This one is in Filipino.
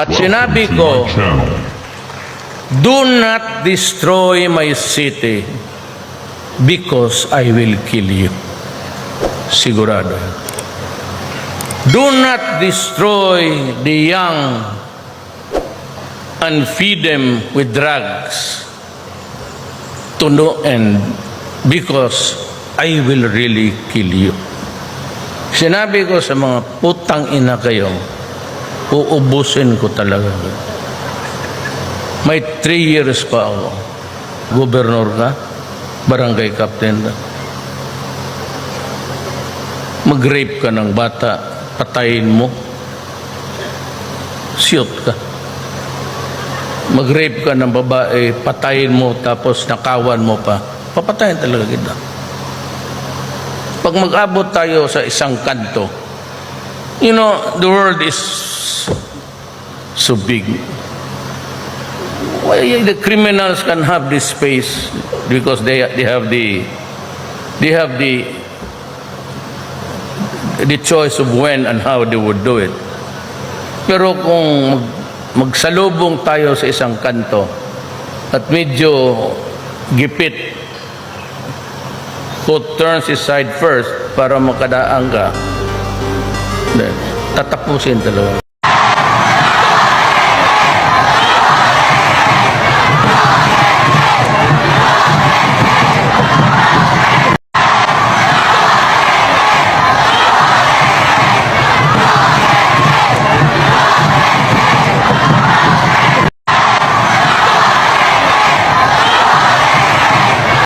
At sinabi ko, do not destroy my city because I will kill you. Sigurado. Do not destroy the young and feed them with drugs to no end because I will really kill you. Sinabi ko sa mga putang ina kayo, uubusin ko talaga. May 3 years pa ako. Gobernur ka, barangay captain ka. Mag-rape ka ng bata, patayin mo, shoot ka. Mag-rape ka ng babae, patayin mo, tapos nakawan mo pa, papatayin talaga kita. Pag mag-abot tayo sa isang kanto, you know, the world is so big. Why the criminals can have this space because they have the choice of when and how they would do it. Pero kung magsalubong tayo sa isang kanto at medyo gipit, who turns his side first para makadaan ka, then tatapusin talaga.